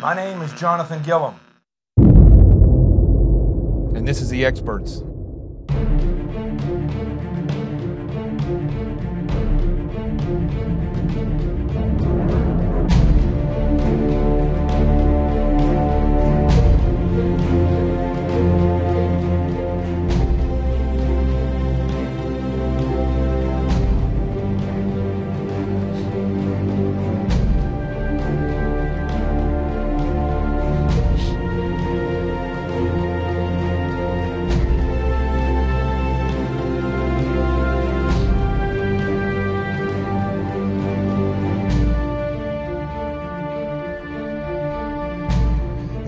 My name is Jonathan Gillum. And this is The Experts.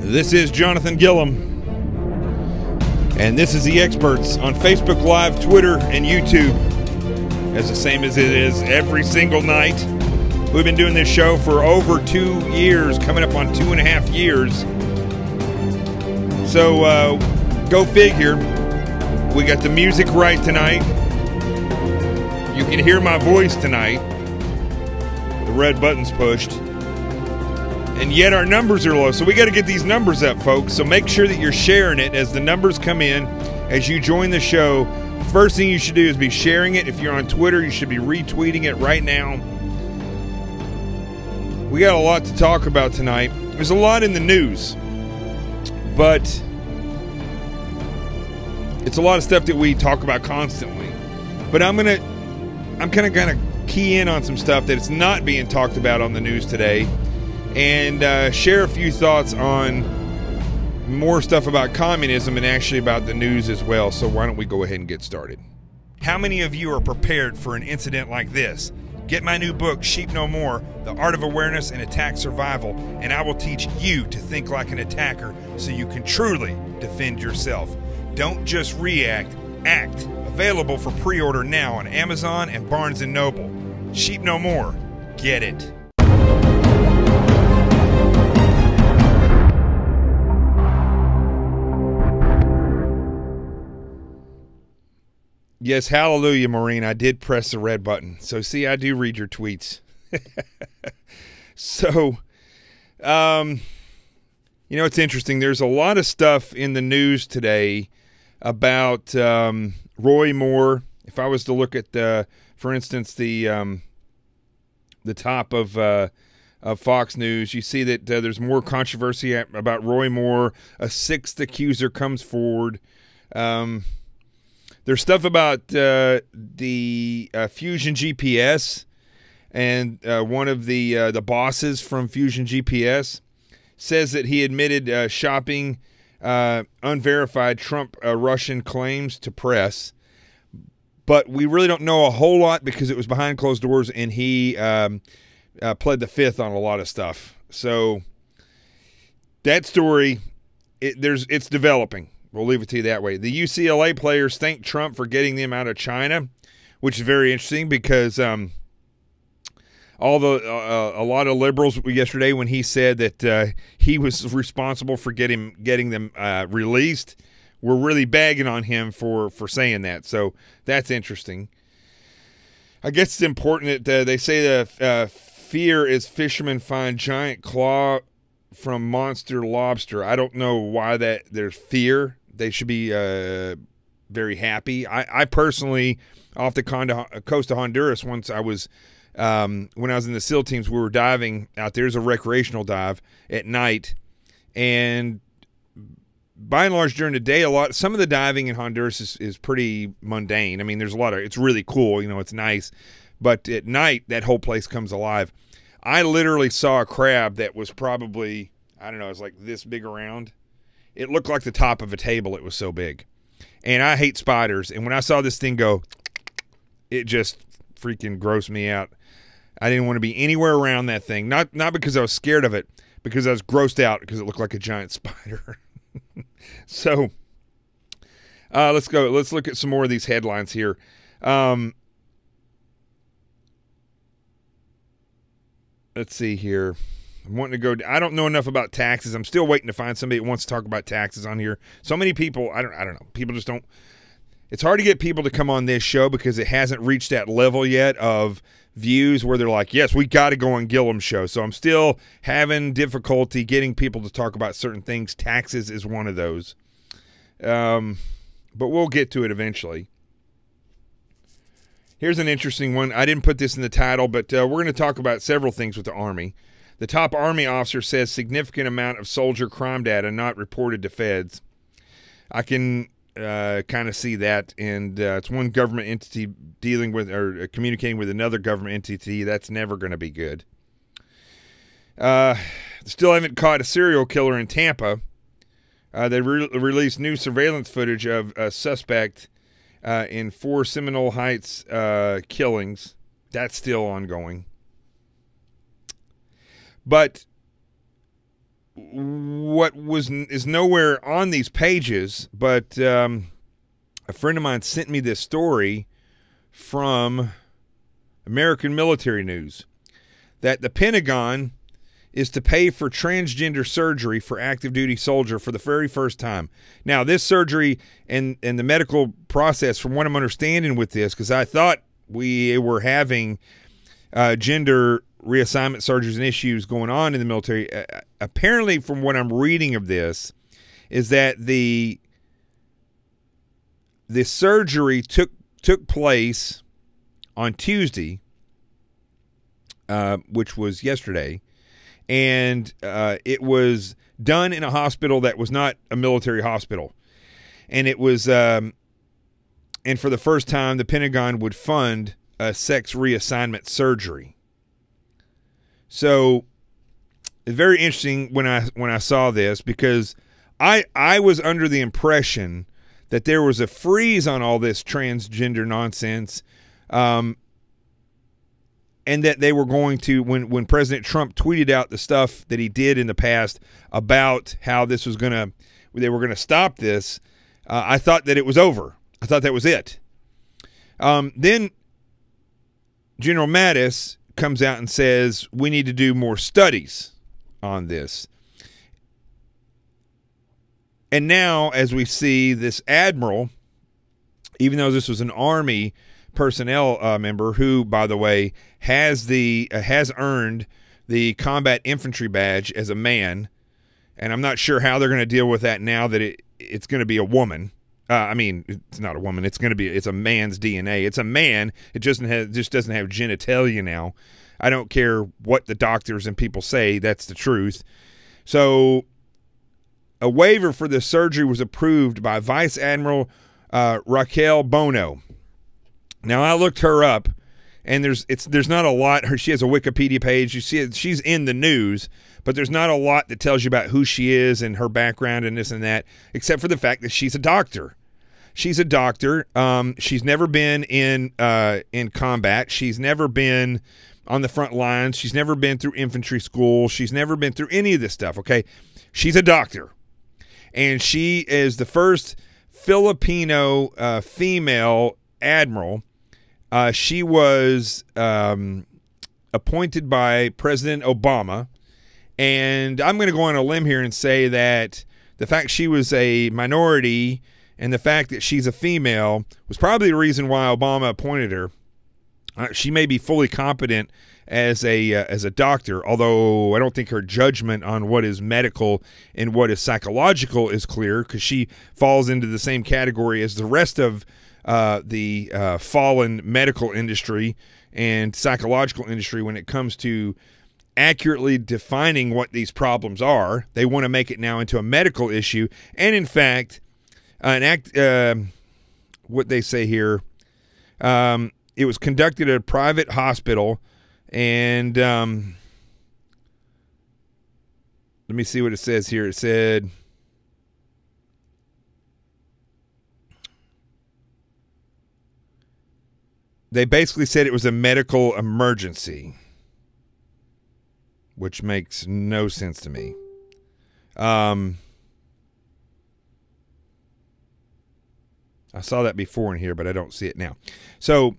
This is Jonathan Gillum, and this is The Experts on Facebook Live, Twitter, and YouTube. As the same as it is every single night. We've been doing this show for over 2 years, coming up on 2.5 years. So go figure. We got the music right tonight. You can hear my voice tonight. The red button's pushed. And yet our numbers are low, so we got to get these numbers up, folks. So make sure that you're sharing it as the numbers come in, as you join the show. First thing you should do is be sharing it. If you're on Twitter, you should be retweeting it right now. We got a lot to talk about tonight. There's a lot in the news, but it's a lot of stuff that we talk about constantly. But I'm kind of gonna key in on some stuff that's not being talked about on the news today, and share a few thoughts on more stuff about communism and actually about the news as well. So why don't we go ahead and get started? How many of you are prepared for an incident like this? Get my new book, Sheep No More, The Art of Awareness and Attack Survival, and I will teach you to think like an attacker so you can truly defend yourself. Don't just react, act. Available for pre-order now on Amazon and Barnes & Noble. Sheep No More. Get it. Yes, hallelujah, Maureen. I did press the red button. So, see, I do read your tweets. So, it's interesting. There's a lot of stuff in the news today about Roy Moore. If I was to look at, for instance, the top of Fox News, you see that there's more controversy about Roy Moore. A sixth accuser comes forward. There's stuff about the Fusion GPS, and one of the bosses from Fusion GPS says that he admitted shopping unverified Trump Russian claims to press. But we really don't know a whole lot because it was behind closed doors, and he pled the fifth on a lot of stuff. So that story, it's developing. We'll leave it to you that way. The UCLA players thank Trump for getting them out of China, which is very interesting because a lot of liberals yesterday, when he said that he was responsible for getting them released, were really bagging on him for saying that. So that's interesting. I guess it's important that they say that fear is fishermen find giant claw from monster lobster. I don't know why there's fear. They should be very happy. I personally, off the coast of Honduras, once I was, when I was in the SEAL teams, we were diving out there. There's a recreational dive at night. And by and large, during the day, some of the diving in Honduras is pretty mundane. I mean, there's it's really cool, it's nice. But at night, that whole place comes alive. I literally saw a crab that was probably, I don't know, it was like this big around. It looked like the top of a table. It was so big. And I hate spiders. And when I saw this thing go, it just freaking grossed me out. I didn't want to be anywhere around that thing. Not because I was scared of it, because I was grossed out because it looked like a giant spider. So let's go. Let's look at some more of these headlines here. Let's see here. I'm wanting to go. I don't know enough about taxes. I'm still waiting to find somebody that wants to talk about taxes on here. So many people, I don't know. People just don't. It's hard to get people to come on this show because it hasn't reached that level yet of views where they're like, yes, we got to go on Gillum's show. So I'm still having difficulty getting people to talk about certain things. Taxes is one of those. But we'll get to it eventually. Here's an interesting one. I didn't put this in the title, but we're going to talk about several things with the Army. The top Army officer says significant amount of soldier crime data not reported to feds. I can kind of see that, and it's one government entity dealing with or communicating with another government entity. That's never going to be good. Still haven't caught a serial killer in Tampa. They released new surveillance footage of a suspect in 4 Seminole Heights killings. That's still ongoing. But what is nowhere on these pages, but a friend of mine sent me this story from American Military News that the Pentagon is to pay for transgender surgery for active duty soldier for the very first time. Now, this surgery and the medical process, from what I'm understanding with this, because I thought we were having gender reassignment surgeries and issues going on in the military. Apparently, from what I'm reading of this, is that the surgery took place on Tuesday, which was yesterday, and it was done in a hospital that was not a military hospital, and it was and for the first time, the Pentagon would fund a sex reassignment surgery. So it's very interesting when I saw this, because I was under the impression that there was a freeze on all this transgender nonsense, and that they were going to, when President Trump tweeted out the stuff that he did in the past about how they were gonna stop this, I thought that it was over. I thought that was it. Then General Mattis comes out and says we need to do more studies on this. And now, as we see, this admiral, even though this was an Army personnel member who, by the way, has earned the combat infantry badge as a man, and I'm not sure how they're going to deal with that now that it's going to be a woman. I mean, it's not a woman. It's a man's DNA. It's a man. It just doesn't have genitalia now. I don't care what the doctors and people say. That's the truth. So a waiver for this surgery was approved by Vice Admiral Raquel Bono. Now, I looked her up, and there's not a lot. She has a Wikipedia page. You see, she's in the news, but there's not a lot that tells you about who she is and her background and this and that, except for the fact that she's a doctor. She's a doctor. She's never been in combat. She's never been on the front lines. She's never been through infantry school. She's never been through any of this stuff, okay? She's a doctor. And she is the first Filipino female admiral. She was appointed by President Obama. And I'm going to go on a limb here and say that the fact she was a minority and the fact that she's a female was probably the reason why Obama appointed her. She may be fully competent as a doctor, although I don't think her judgment on what is medical and what is psychological is clear, because she falls into the same category as the rest of the fallen medical industry and psychological industry when it comes to accurately defining what these problems are. They want to make it now into a medical issue, and in fact, what they say here, it was conducted at a private hospital, and let me see what it says here. It said, they basically said it was a medical emergency, which makes no sense to me. I saw that before in here, but I don't see it now. So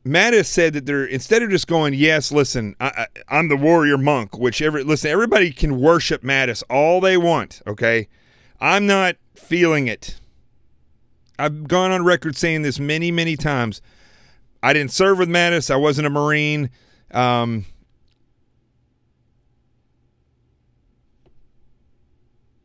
Mattis said that instead of just going, yes, listen, I'm the warrior monk, everybody can worship Mattis all they want, okay? I'm not feeling it. I've gone on record saying this many, many times. I didn't serve with Mattis. I wasn't a Marine.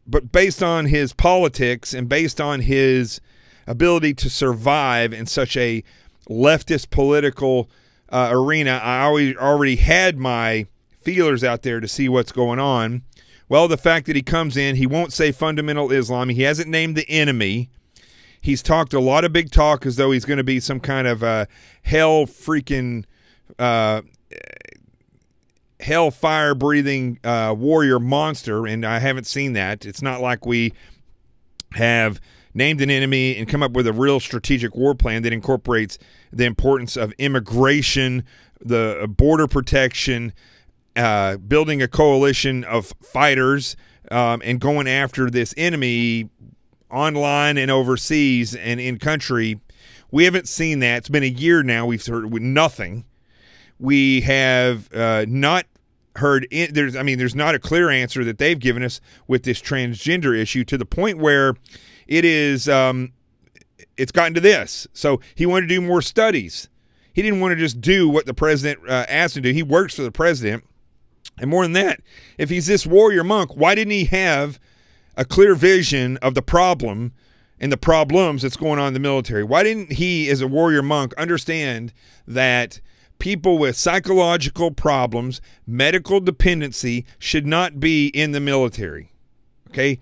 But based on his politics and based on his ability to survive in such a leftist political arena, I already had my feelers out there to see what's going on. Well, the fact that he comes in, he won't say fundamental Islam. He hasn't named the enemy. He's talked a lot of big talk as though he's going to be some kind of hell freaking hellfire breathing warrior monster, and I haven't seen that. It's not like we have named an enemy and come up with a real strategic war plan that incorporates the importance of immigration, the border protection, building a coalition of fighters, and going after this enemy online and overseas and in country. We haven't seen that. It's been a year now. We've heard nothing. We have not heard. There's not a clear answer that they've given us with this transgender issue, to the point where it is. It's gotten to this. So he wanted to do more studies. He didn't want to just do what the president asked him to do. He works for the president, and more than that, if he's this warrior monk, why didn't he have a clear vision of the problem and the problems that's going on in the military? Why didn't he, as a warrior monk, understand that people with psychological problems, medical dependency, should not be in the military? Okay?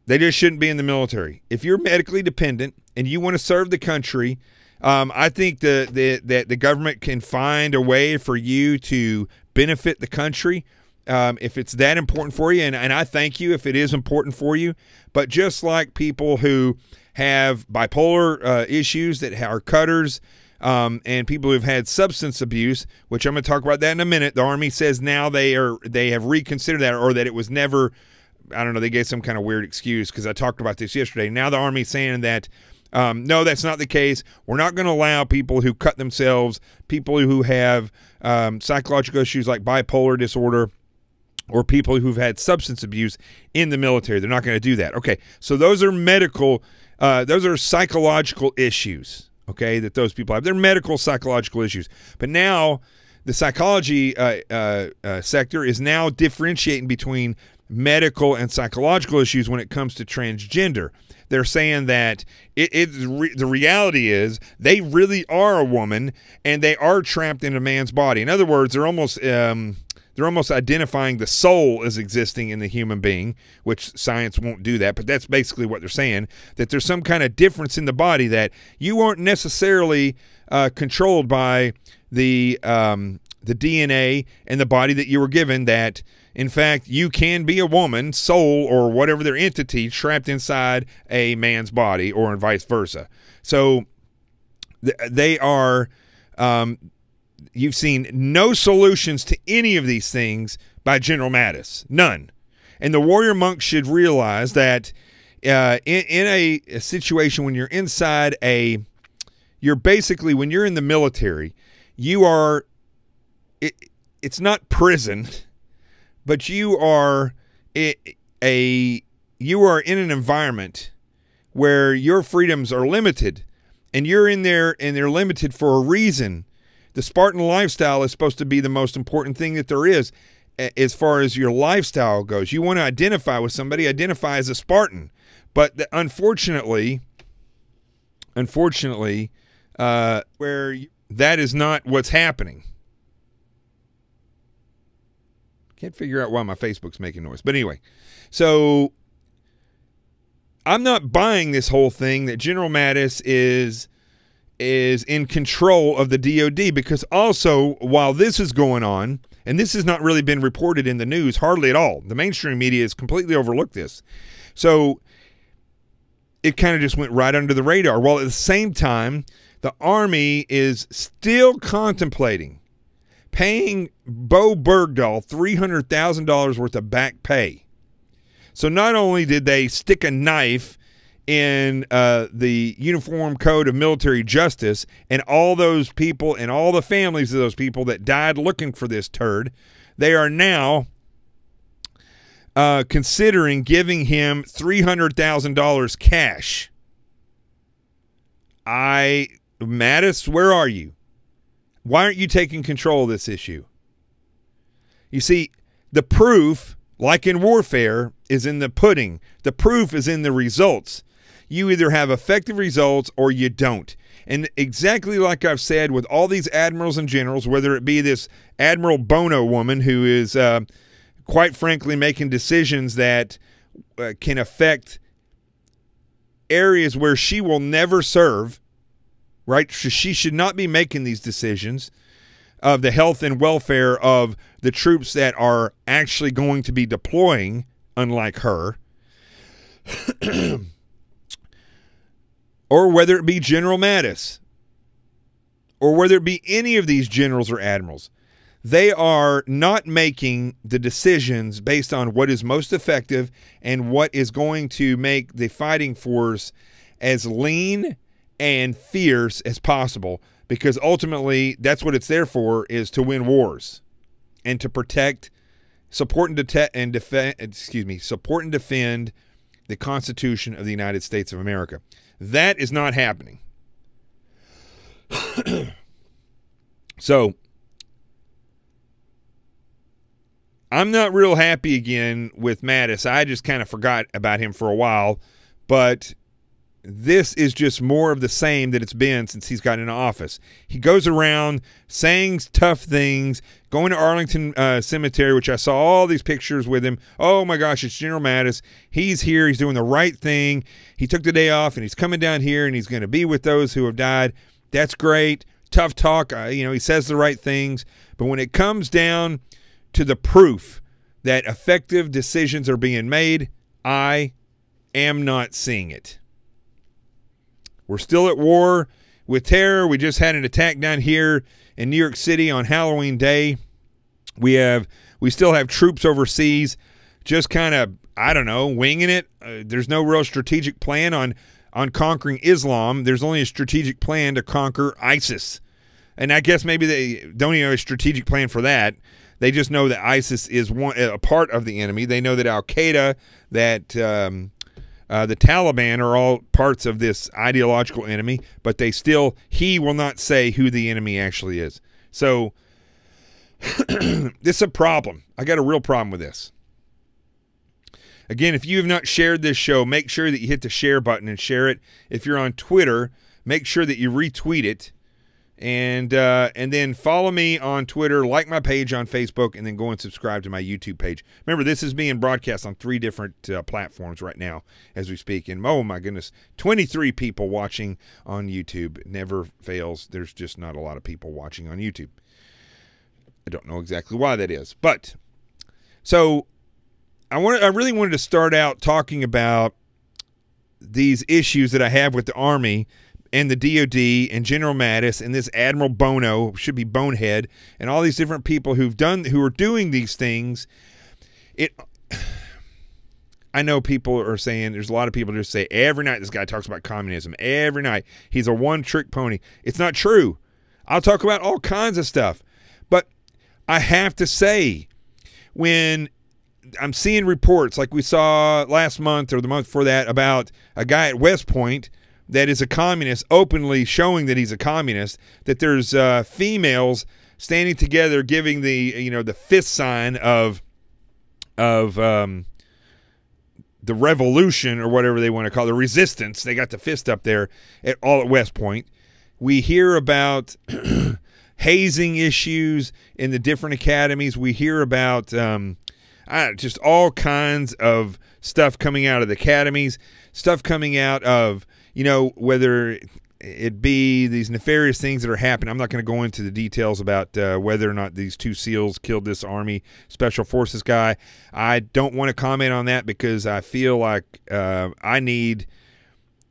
They just shouldn't be in the military. If you're medically dependent and you want to serve the country, I think that the government can find a way for you to benefit the country if it's that important for you. And I thank you if it is important for you. But just like people who have bipolar issues that are cutters, and people who've had substance abuse, which I'm going to talk about that in a minute. The Army says now they have reconsidered that, or that it was never, I don't know, they gave some kind of weird excuse because I talked about this yesterday. Now the Army's saying that, no, that's not the case. We're not going to allow people who cut themselves, people who have psychological issues like bipolar disorder, or people who've had substance abuse in the military. They're not going to do that. Okay, so those are medical, those are psychological issues, okay, that those people have. They're medical psychological issues. But now the psychology sector is now differentiating between medical and psychological issues when it comes to transgender. They're saying that the reality is they really are a woman and they are trapped in a man's body. In other words, they're almost identifying the soul as existing in the human being, which science won't do that, but that's basically what they're saying, that there's some kind of difference in the body, that you aren't necessarily controlled by the DNA and the body that you were given, that in fact you can be a woman, soul, or whatever their entity, trapped inside a man's body, or vice versa. So they are... You've seen no solutions to any of these things by General Mattis. None. And the warrior monk should realize that in a situation when you're inside you're basically, when you're in the military, you are, it's not prison, but you are you are in an environment where your freedoms are limited, and you're in there and they're limited for a reason. The Spartan lifestyle is supposed to be the most important thing that there is as far as your lifestyle goes. You want to identify with somebody, identify as a Spartan. But unfortunately, where that is not what's happening. Can't figure out why my Facebook's making noise. But anyway, so I'm not buying this whole thing that General Mattis is in control of the DOD, because also, while this is going on, and this has not really been reported in the news hardly at all, the mainstream media has completely overlooked this. So it kind of just went right under the radar. While at the same time, the Army is still contemplating paying Bo Bergdahl $300,000 worth of back pay. So not only did they stick a knife in the Uniform Code of Military Justice, and all those people and all the families of those people that died looking for this turd, they are now considering giving him $300,000 cash. I Mattis, where are you? Why aren't you taking control of this issue? You see, the proof, like in warfare, is in the pudding. The proof is in the results. You either have effective results or you don't. And exactly like I've said with all these admirals and generals, whether it be this Admiral Bono woman who is, quite frankly, making decisions that can affect areas where she will never serve, right? She should not be making these decisions of the health and welfare of the troops that are actually going to be deploying, unlike her. Or whether it be General Mattis, or whether it be any of these generals or admirals. They are not making the decisions based on what is most effective and what is going to make the fighting force as lean and fierce as possible, because ultimately that's what it's there for, is to win wars and to protect, support and defend the Constitution of the United States of America. That is not happening. So I'm not real happy again with Mattis. I just kind of forgot about him for a while, but this is just more of the same that it's been since he's gotten into office. He goes around saying tough things, going to Arlington Cemetery, which I saw all these pictures with him. Oh my gosh, it's General Mattis. He's here. He's doing the right thing. He took the day off and he's coming down here and he's going to be with those who have died. That's great. Tough talk. He says the right things. But when it comes down to the proof that effective decisions are being made, I am not seeing it. We're still at war with terror. We just had an attack down here in New York City on Halloween Day. We still have troops overseas just kind of, winging it. There's no real strategic plan on conquering Islam. There's only a strategic plan to conquer ISIS. And I guess maybe they don't even have a strategic plan for that. They just know that ISIS is a part of the enemy. They know that Al-Qaeda, that the Taliban are all parts of this ideological enemy, but he will not say who the enemy actually is. So this is a problem. I got a real problem with this. Again, if you have not shared this show, make sure that you hit the share button and share it. If you're on Twitter, make sure that you retweet it. And then follow me on Twitter, like my page on Facebook, and then go and subscribe to my YouTube page. Remember, this is being broadcast on 3 different platforms right now as we speak. And oh my goodness, 23 people watching on YouTube. It never fails. There's just not a lot of people watching on YouTube. I don't know exactly why that is. But so I really wanted to start out talking about these issues that I have with the Army and the DOD and General Mattis and this Admiral Bono, should be Bonehead, and all these different people who are doing these things. I know people are saying, there's a lot of people just say every night this guy talks about communism. Every night. He's a one-trick pony. It's not true. I'll talk about all kinds of stuff. But I have to say, when I'm seeing reports like we saw last month or the month before that about a guy at West Point that is a communist, openly showing that he's a communist, that there's females standing together giving the fist sign of the revolution, or whatever they want to call it, the resistance. They got the fist up there all at West Point. We hear about hazing issues in the different academies. We hear about just all kinds of stuff coming out of the academies, stuff coming out of, whether it be these nefarious things that are happening. I'm not going to go into the details about whether or not these 2 SEALs killed this Army Special Forces guy. I don't want to comment on that because I feel like I need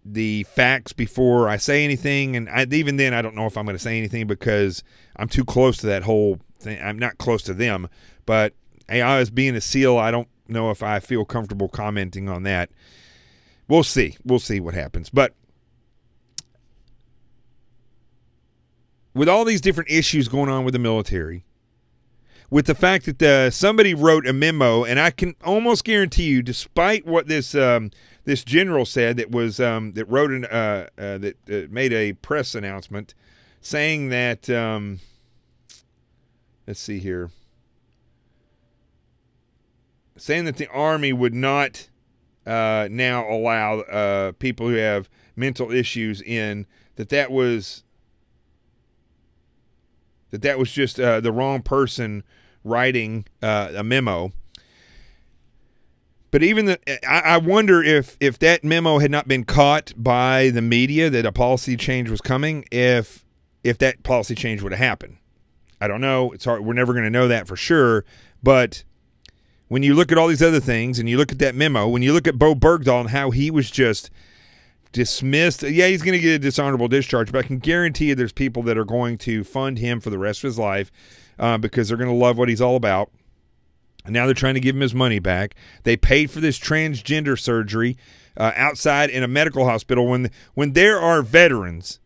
the facts before I say anything. And even then, I don't know if I'm going to say anything because I'm too close to that whole thing. I'm not close to them. But hey, as being a SEAL, I don't know if I feel comfortable commenting on that. We'll see. We'll see what happens. But with all these different issues going on with the military, with the fact that somebody wrote a memo, and I can almost guarantee you, despite what this general said, that was that wrote that made a press announcement saying that let's see here, saying that the Army would not now allow people who have mental issues in, that was just the wrong person writing a memo. But even I wonder if that memo had not been caught by the media that a policy change was coming, if that policy change would have happened. I don't know. It's hard. We're never going to know that for sure. But when you look at all these other things and you look at that memo, when you look at Bergdahl and how he was just dismissed, yeah, he's going to get a dishonorable discharge, but I can guarantee you there's people that are going to fund him for the rest of his life because they're going to love what he's all about. And now they're trying to give him his money back. They paid for this transgender surgery outside in a medical hospital when there are veterans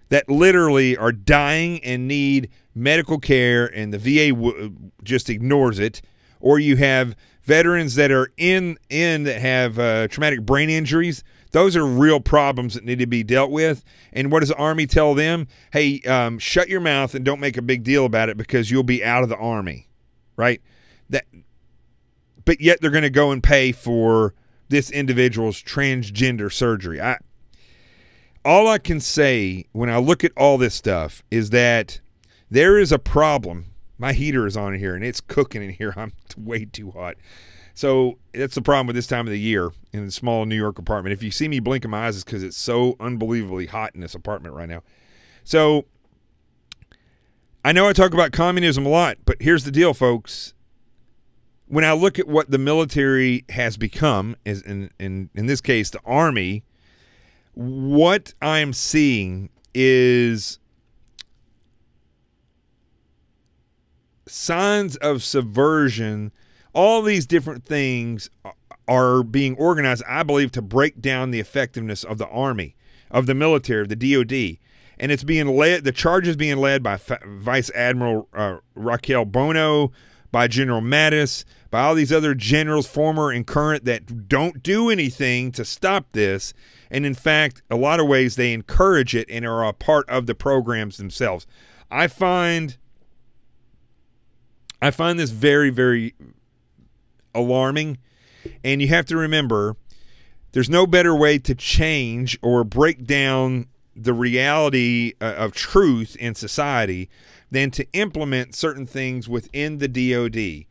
that literally are dying and need medical care, and the VA just ignores it. Or you have veterans that are in that have traumatic brain injuries. Those are real problems that need to be dealt with. And what does the Army tell them? Hey, shut your mouth and don't make a big deal about it because you'll be out of the Army, right? But yet they're going to go and pay for this individual's transgender surgery. All I can say when I look at all this stuff is that there is a problem. My heater is on here, and it's cooking in here. I'm way too hot. So that's the problem with this time of the year in a small New York apartment. If you see me blinking my eyes, it's because it's so unbelievably hot in this apartment right now. So I know I talk about communism a lot, but here's the deal, folks. When I look at what the military has become, is in this case the Army, what I'm seeing is signs of subversion. All these different things are being organized, I believe, to break down the effectiveness of the Army, of the military, of the DOD. And it's being led, the charge is being led by Vice Admiral Raquel Bono, by General Mattis, by all these other generals, former and current, that don't do anything to stop this. And in fact, a lot of ways they encourage it and are a part of the programs themselves. I find this very, very alarming. And you have to remember, there's no better way to change or break down the reality of truth in society than to implement certain things within the DOD.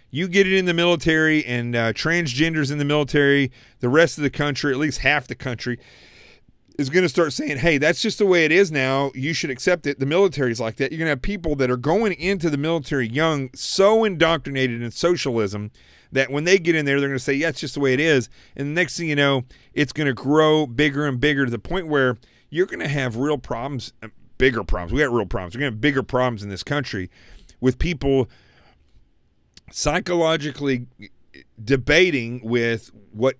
You get it in the military, and transgenders in the military, the rest of the country, at least half the country, is going to start saying, hey, that's just the way it is now. You should accept it. The military's like that. You're going to have people that are going into the military young, so indoctrinated in socialism that when they get in there, they're going to say, yeah, it's just the way it is. And the next thing you know, it's going to grow bigger and bigger to the point where you're going to have real problems, bigger problems. We got real problems. We're going to have bigger problems in this country with people psychologically debating with what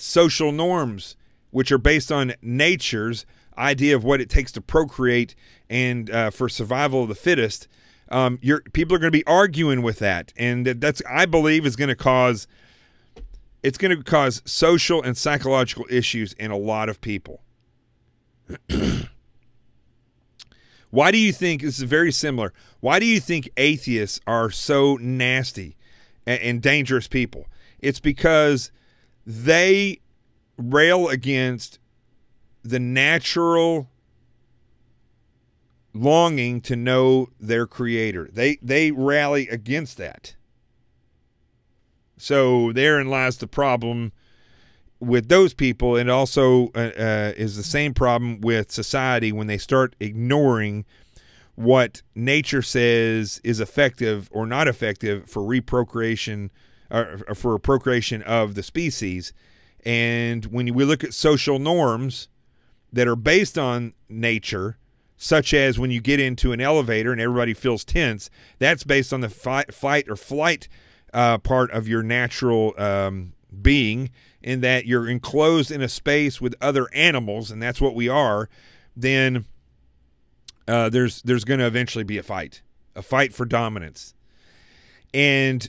social norms, which are based on nature's idea of what it takes to procreate and for survival of the fittest. People are going to be arguing with that, and that's, I believe, is going to cause, it's going to cause social and psychological issues in a lot of people. Why do you think, this is very similar, why do you think atheists are so nasty and dangerous people? It's because they rail against the natural longing to know their creator. They rally against that. So therein lies the problem with those people, and also is the same problem with society when they start ignoring what nature says is effective or not effective for reprocreation, or for procreation of the species. And when we look at social norms that are based on nature, such as when you get into an elevator and everybody feels tense, that's based on the fight or flight part of your natural being, in that you're enclosed in a space with other animals, and that's what we are. Then there's going to eventually be a fight. a fight for dominance. And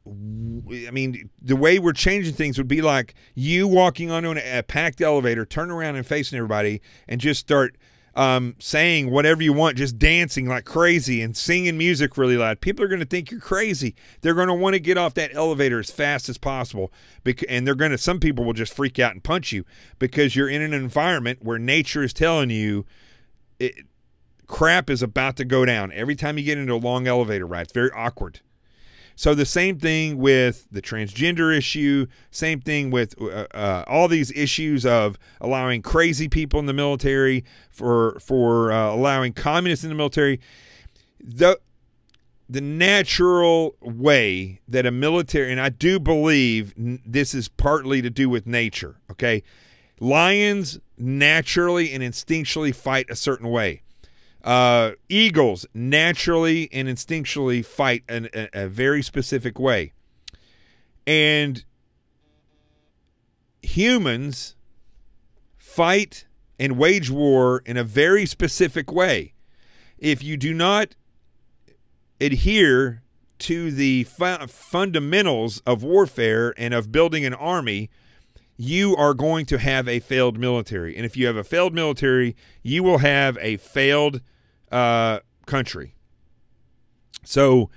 I mean, the way we're changing things would be like you walking onto a packed elevator, turn around and facing everybody and just start saying whatever you want, just dancing like crazy and singing music really loud. People are going to think you're crazy. They're going to want to get off that elevator as fast as possible. And some people will just freak out and punch you because you're in an environment where nature is telling you crap is about to go down. Every time you get into a long elevator ride, it's very awkward. So the same thing with the transgender issue, same thing with all these issues of allowing crazy people in the military, for allowing communists in the military. The natural way that a military, and I do believe this is partly to do with nature, okay? Lions naturally and instinctually fight a certain way. Eagles naturally and instinctually fight a very specific way. And humans fight and wage war in a very specific way. If you do not adhere to the fundamentals of warfare and of building an army, you are going to have a failed military. And if you have a failed military, you will have a failed country. So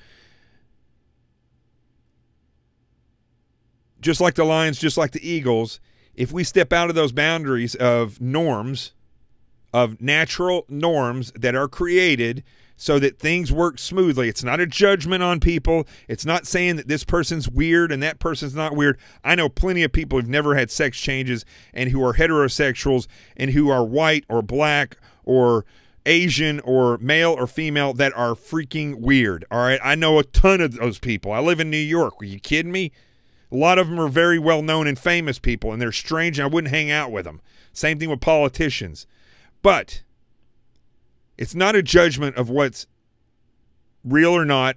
just like the Lions, just like the Eagles, if we step out of those boundaries of norms, of natural norms that are created so that things work smoothly. It's not a judgment on people. It's not saying that this person's weird and that person's not weird. I know plenty of people who've never had sex changes and who are heterosexuals and who are white or black or Asian or male or female that are freaking weird. All right. I know a ton of those people. I live in New York. Are you kidding me? A lot of them are very well known and famous people, and they're strange, and I wouldn't hang out with them. Same thing with politicians. But it's not a judgment of what's real or not,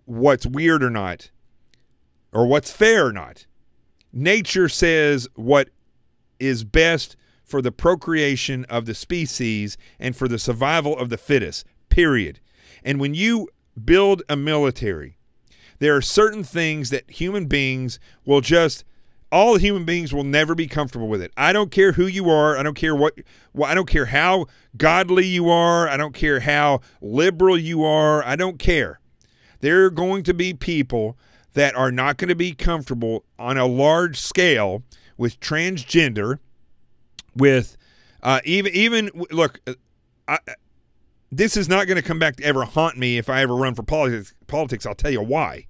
what's weird or not, or what's fair or not. Nature says what is best for the procreation of the species and for the survival of the fittest, period. And when you build a military, there are certain things that human beings will just, all human beings will never be comfortable with it. I don't care who you are. I don't care I don't care how godly you are. I don't care how liberal you are. I don't care. There are going to be people that are not going to be comfortable on a large scale with transgender, with even look, this is not going to come back to ever haunt me if I ever run for politics. I'll tell you why.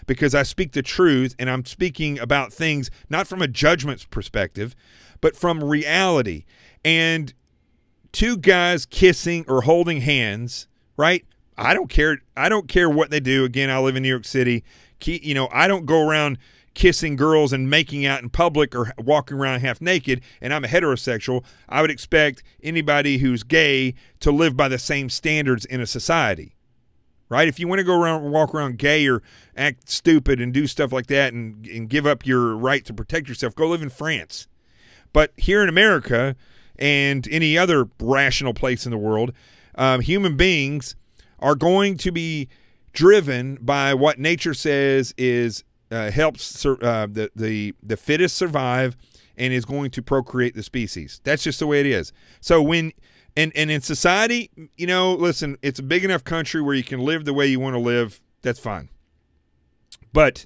Because I speak the truth, and I'm speaking about things not from a judgment perspective, but from reality. And two guys kissing or holding hands, right? I don't care. I don't care what they do. Again, I live in New York City. You know, I don't go around kissing girls and making out in public or walking around half naked, and I'm a heterosexual. I would expect anybody who's gay to live by the same standards in a society, right? If you want to go around and walk around gay or act stupid and do stuff like that and give up your right to protect yourself, go live in France. But here in America and any other rational place in the world, human beings are going to be driven by what nature says is helps the fittest survive and is going to procreate the species. That's just the way it is. So when and in society, you know, listen, it's a big enough country where you can live the way you want to live. That's fine. But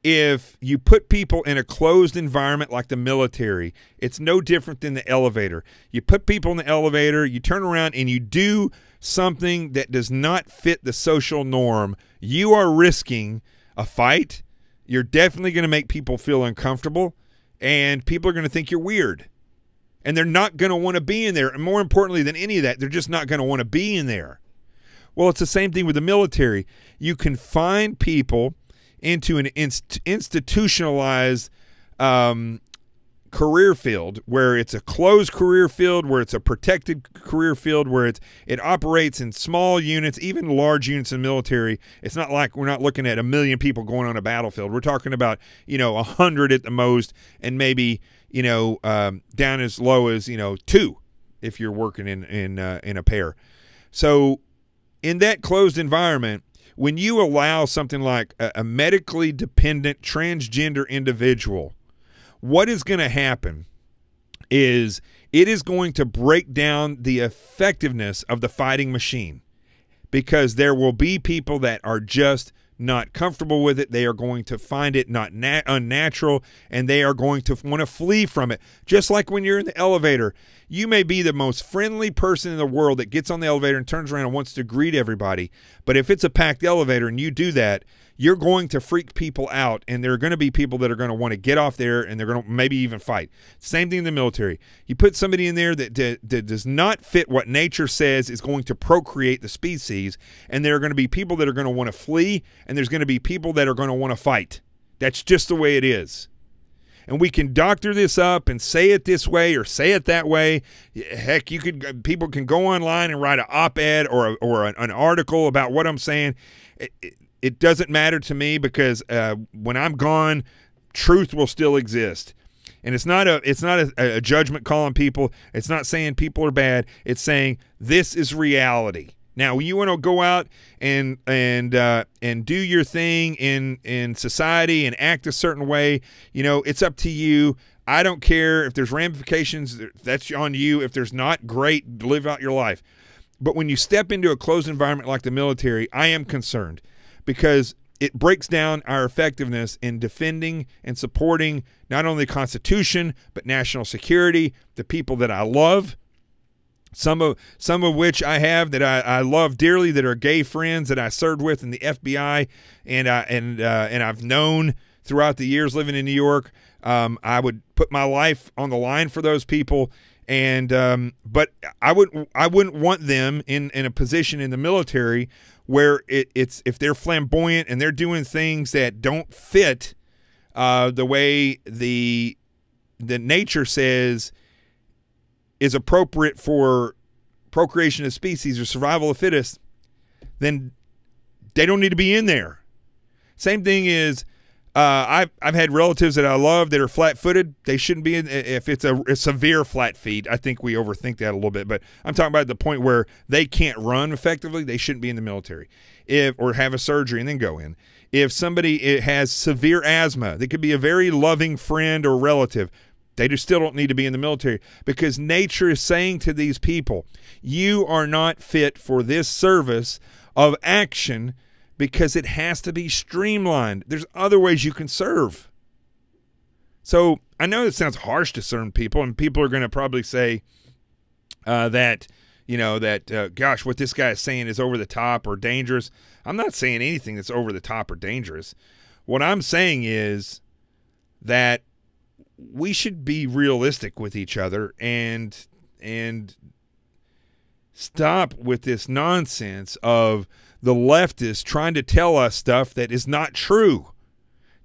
if you put people in a closed environment like the military, it's no different than the elevator. You put people in the elevator, you turn around and you do something that does not fit the social norm, you are risking a fight. You're definitely going to make people feel uncomfortable, and people are going to think you're weird. And they're not going to want to be in there. And more importantly than any of that, they're just not going to want to be in there. Well, it's the same thing with the military. You confine people into an institutionalized career field where it's a closed career field, where it's a protected career field, where it operates in small units, even large units in the military. It's not like we're not looking at 1 million people going on a battlefield. We're talking about, 100 at the most, and maybe, down as low as, 2 if you're working in a pair. So in that closed environment, when you allow something like a medically dependent transgender individual, what is going to happen is it is going to break down the effectiveness of the fighting machine, because there will be people that are just not comfortable with it. They are going to find it not unnatural, and they are going to want to flee from it. Just like when you're in the elevator, you may be the most friendly person in the world that gets on the elevator and turns around and wants to greet everybody. But if it's a packed elevator and you do that, you're going to freak people out, and there are going to be people that are going to want to get off there, and they're going to maybe even fight. Same thing in the military. You put somebody in there that does not fit what nature says is going to procreate the species, and there are going to be people that are going to want to flee, and there's going to be people that are going to want to fight. That's just the way it is. And we can doctor this up and say it this way or say it that way. Heck, people can go online and write an op-ed or an article about what I'm saying. It doesn't matter to me, because when I'm gone, truth will still exist. And it's not a judgment call on people. It's not saying people are bad. It's saying this is reality. Now, you want to go out and do your thing in society and act a certain way, it's up to you. I don't care if there's ramifications. That's on you. If there's not, great, live out your life. But when you step into a closed environment like the military, I am concerned, because it breaks down our effectiveness in defending and supporting not only the Constitution, but national security, the people that I love, some of which I have that I love dearly, that are gay friends that I served with in the FBI, and I've known throughout the years living in New York. I would put my life on the line for those people, but I wouldn't want them in a position in the military where it's if they're flamboyant and they're doing things that don't fit the way the nature says is appropriate for procreation of species or survival of fittest, then they don't need to be in there. Same thing is, I've had relatives that I love that are flat-footed. They shouldn't be in. If it's a severe flat feet, I think we overthink that a little bit. But I'm talking about the point where they can't run effectively. They shouldn't be in the military, or have a surgery and then go in. If somebody has severe asthma, they could be a very loving friend or relative. They just still don't need to be in the military, because nature is saying to these people, you are not fit for this service of action, because it has to be streamlined. There's other ways you can serve. So I know it sounds harsh to certain people, and people are going to probably say gosh, what this guy is saying is over the top or dangerous. I'm not saying anything that's over the top or dangerous. What I'm saying is that we should be realistic with each other and stop with this nonsense of the leftists trying to tell us stuff that is not true,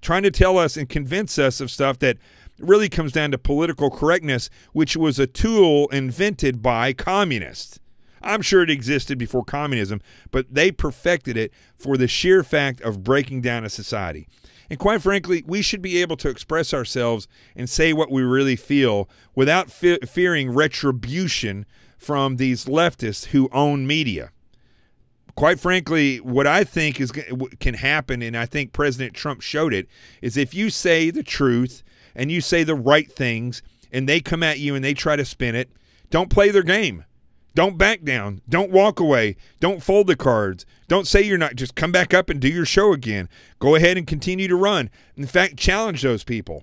trying to tell us and convince us of stuff that really comes down to political correctness, which was a tool invented by communists. I'm sure it existed before communism, but they perfected it for the sheer fact of breaking down a society. And quite frankly, we should be able to express ourselves and say what we really feel without fearing retribution from these leftists who own media. Quite frankly, what I think can happen, and I think President Trump showed it, is if you say the truth and you say the right things and they come at you and they try to spin it, don't play their game. Don't back down. Don't walk away. Don't fold the cards. Don't say you're not. Just come back up and do your show again. Go ahead and continue to run. In fact, challenge those people.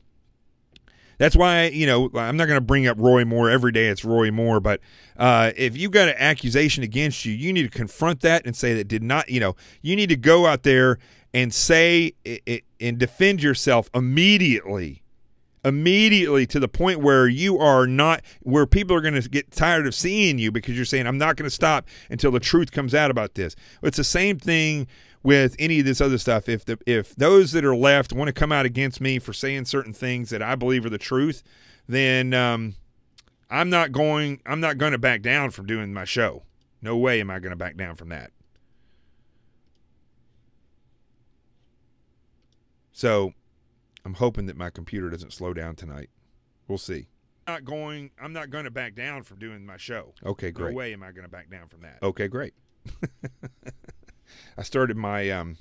That's why, I'm not going to bring up Roy Moore every day. It's Roy Moore. But if you've got an accusation against you, you need to confront that and say that did not, you need to go out there and say it and defend yourself immediately to the point where you are not, where people are going to get tired of seeing you because you're saying, I'm not going to stop until the truth comes out about this. It's the same thing with any of this other stuff. If those that are left want to come out against me for saying certain things that I believe are the truth, then I'm not going to back down from doing my show. No way am I going to back down from that. So I'm hoping that my computer doesn't slow down tonight. We'll see. I'm not going to back down from doing my show. Okay, great. No way am I going to back down from that. Okay, great. I started my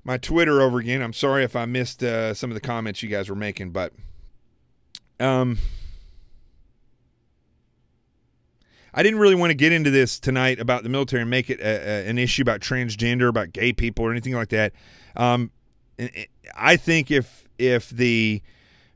my Twitter over again. I'm sorry if I missed some of the comments you guys were making, but I didn't really want to get into this tonight about the military and make it an issue about transgender, about gay people, or anything like that. I think if the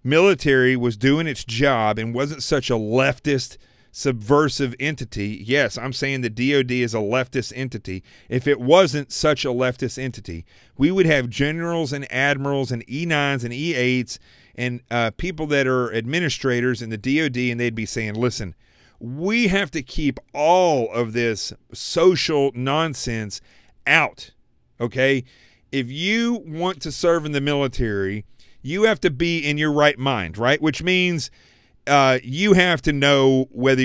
military was doing its job and wasn't such a leftist, subversive entity, yes, I'm saying the DOD is a leftist entity. If it wasn't such a leftist entity, we would have generals and admirals and E9s and E8s and people that are administrators in the DOD, and they'd be saying, listen, we have to keep all of this social nonsense out, okay? If you want to serve in the military, you have to be in your right mind, right? Which means you have to know what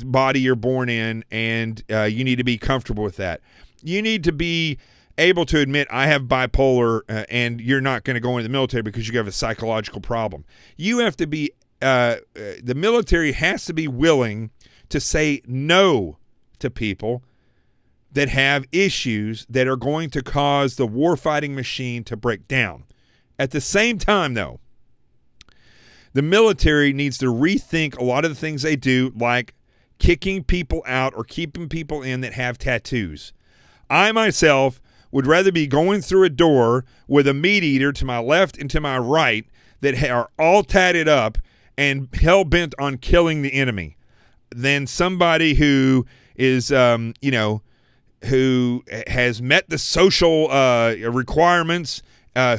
body you're born in, and you need to be comfortable with that. You need to be able to admit, I have bipolar, and you're not going to go into the military because you have a psychological problem. You have to be, the military has to be willing to say no to people that have issues that are going to cause the warfighting machine to break down. At the same time, though, the military needs to rethink a lot of the things they do, like kicking people out or keeping people in that have tattoos. I myself would rather be going through a door with a meat eater to my left and to my right that are all tatted up and hell-bent on killing the enemy than somebody who is, who has met the social requirements,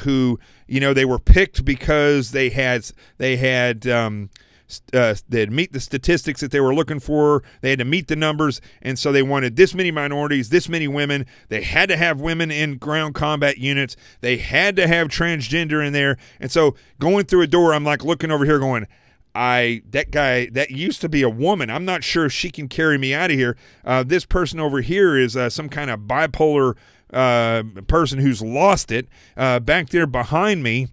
who, they were picked because they had meet the statistics that they were looking for. They had to meet the numbers, and so they wanted this many minorities, this many women. They had to have women in ground combat units. They had to have transgender in there. And so going through a door, I'm like looking over here going, that guy, that used to be a woman. I'm not sure if she can carry me out of here. This person over here is some kind of bipolar person who's lost it. Back there behind me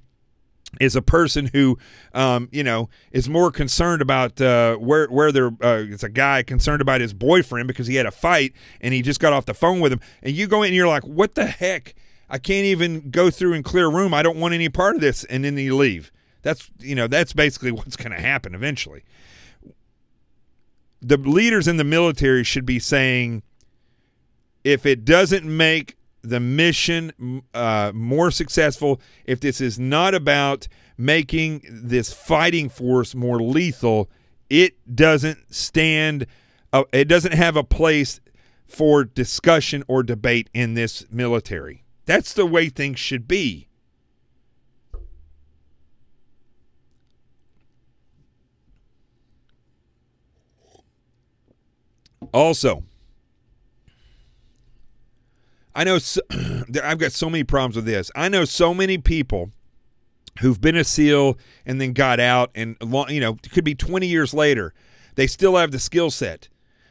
is a person who, is more concerned about where they're. It's a guy concerned about his boyfriend because he had a fight and he just got off the phone with him. And you go in and you're like, what the heck? I can't even go through and clear a room. I don't want any part of this. And then you leave. That's basically what's going to happen eventually. The leaders in the military should be saying, if it doesn't make the mission more successful, if this is not about making this fighting force more lethal, it doesn't have a place for discussion or debate in this military. That's the way things should be. Also, I know I've got so many problems with this. I know so many people who've been a SEAL and then got out, and it could be 20 years later, they still have the skill set.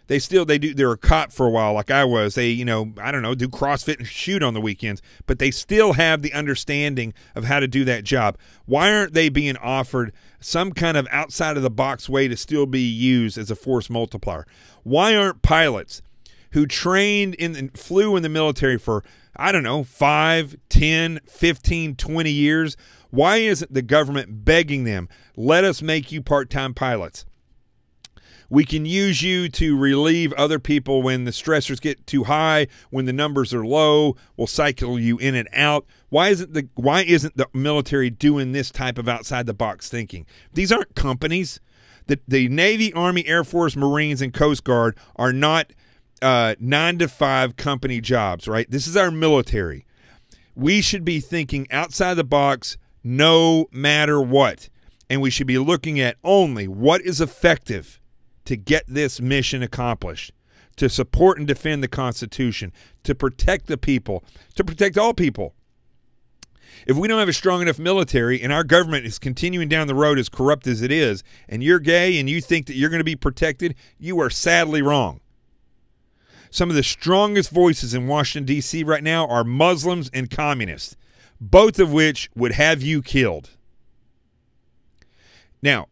They're a cop for a while, like I was. They, do CrossFit and shoot on the weekends, but they still have the understanding of how to do that job. Why aren't they being offered some kind of outside of the box way to still be used as a force multiplier? Why aren't pilots who trained flew in the military for, 5, 10, 15, 20 years, why isn't the government begging them, let us make you part-time pilots? We can use you to relieve other people when the stressors get too high, when the numbers are low. We'll cycle you in and out. Why isn't the military doing this type of outside the box thinking? These aren't companies. The Navy, Army, Air Force, Marines, and Coast Guard are not 9-to-5 company jobs, right? This is our military. We should be thinking outside the box no matter what. And we should be looking at only what is effective to get this mission accomplished, to support and defend the Constitution, to protect the people, to protect all people. If we don't have a strong enough military and our government is continuing down the road as corrupt as it is, and you're gay and you think that you're going to be protected, you are sadly wrong. Some of the strongest voices in Washington, D.C. right now are Muslims and communists, both of which would have you killed. Now,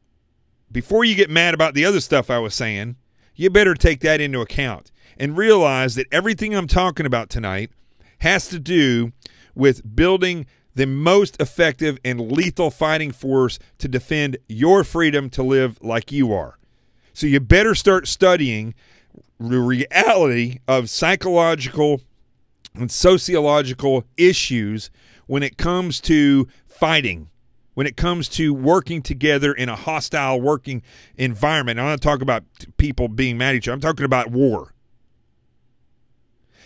before you get mad about the other stuff I was saying, you better take that into account and realize that everything I'm talking about tonight has to do with building the most effective and lethal fighting force to defend your freedom to live like you are. So you better start studying the reality of psychological and sociological issues when it comes to fighting, when it comes to working together in a hostile working environment. I'm not talking about people being mad at each other. I'm talking about war.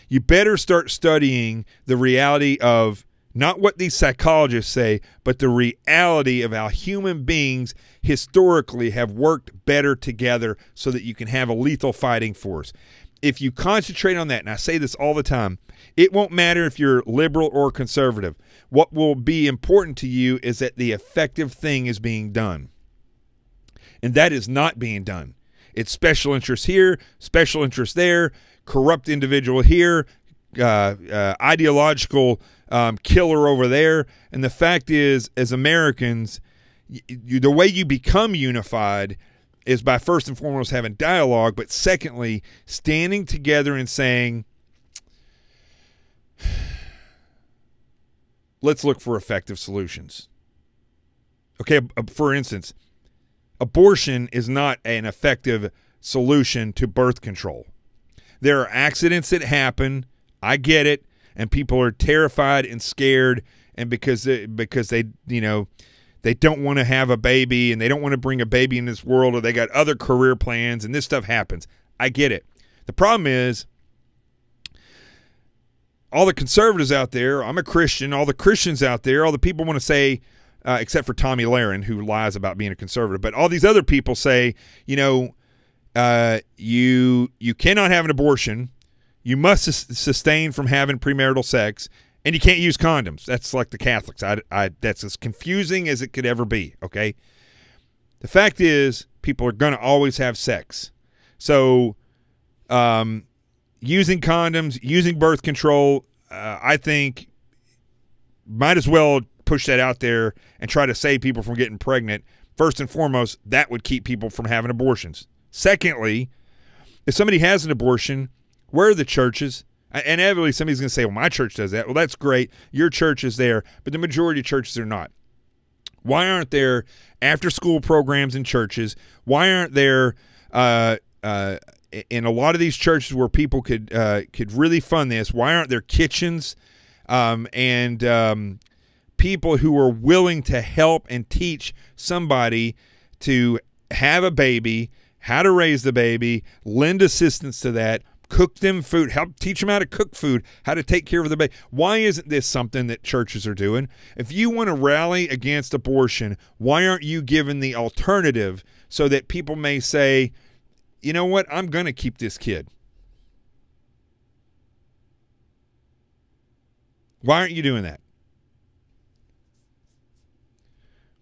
You better start studying the reality of not what these psychologists say, but the reality of how human beings historically have worked better together so that you can have a lethal fighting force. If you concentrate on that, and I say this all the time, it won't matter if you're liberal or conservative. What will be important to you is that the effective thing is being done. And that is not being done. It's special interest here, special interest there, corrupt individual here, ideological killer over there. And the fact is, as Americans, the way you become unified is by first and foremost having dialogue, but secondly, standing together and saying, let's look for effective solutions. Okay, for instance, abortion is not an effective solution to birth control. There are accidents that happen. I get it. And people are terrified and scared, and because they they don't want to have a baby and they don't want to bring a baby in this world, or they got other career plans, and this stuff happens. I get it. The problem is all the conservatives out there, I'm a Christian, all the Christians out there, all the people want to say, except for Tommy Lahren, who lies about being a conservative, but all these other people say, you cannot have an abortion. You must sustain from having premarital sex, and you can't use condoms. That's like the Catholics. That's as confusing as it could ever be, okay? The fact is, people are going to always have sex. So using condoms, using birth control, I think might as well push that out there and try to save people from getting pregnant. First and foremost, that would keep people from having abortions. Secondly, if somebody has an abortion, where are the churches? And inevitably somebody's going to say, well, my church does that. Well, that's great. Your church is there. But the majority of churches are not. Why aren't there after-school programs in churches? Why aren't there in a lot of these churches where people could really fund this, why aren't there kitchens and people who are willing to help and teach somebody to have a baby, how to raise the baby, lend assistance to that, cook them food, help teach them how to cook food, how to take care of the baby. Why isn't this something that churches are doing? If you want to rally against abortion, why aren't you given the alternative so that people may say, you know what, I'm going to keep this kid? Why aren't you doing that?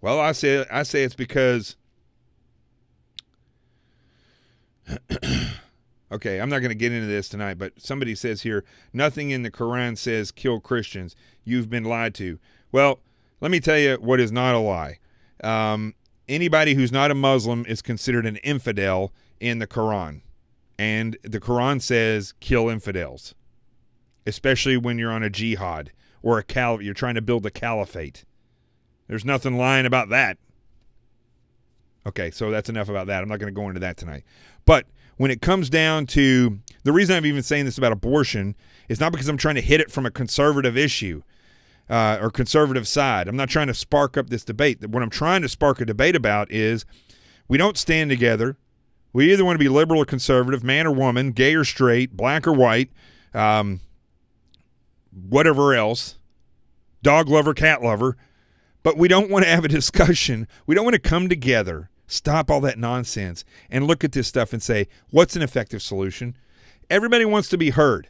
Well, I say it's because okay, I'm not going to get into this tonight, but somebody says here, nothing in the Quran says kill Christians. You've been lied to. Well, let me tell you what is not a lie. Anybody who's not a Muslim is considered an infidel in the Quran. And the Quran says kill infidels, especially when you're on a jihad or you're trying to build a caliphate. There's nothing lying about that. Okay, so that's enough about that. I'm not going to go into that tonight. But when it comes down to, the reason I'm even saying this about abortion is not because I'm trying to hit it from a conservative issue or conservative side. I'm not trying to spark up this debate. What I'm trying to spark a debate about is we don't stand together. We either want to be liberal or conservative, man or woman, gay or straight, black or white, whatever else, dog lover, cat lover, but we don't want to have a discussion. We don't want to come together, stop all that nonsense, and look at this stuff and say, what's an effective solution? Everybody wants to be heard.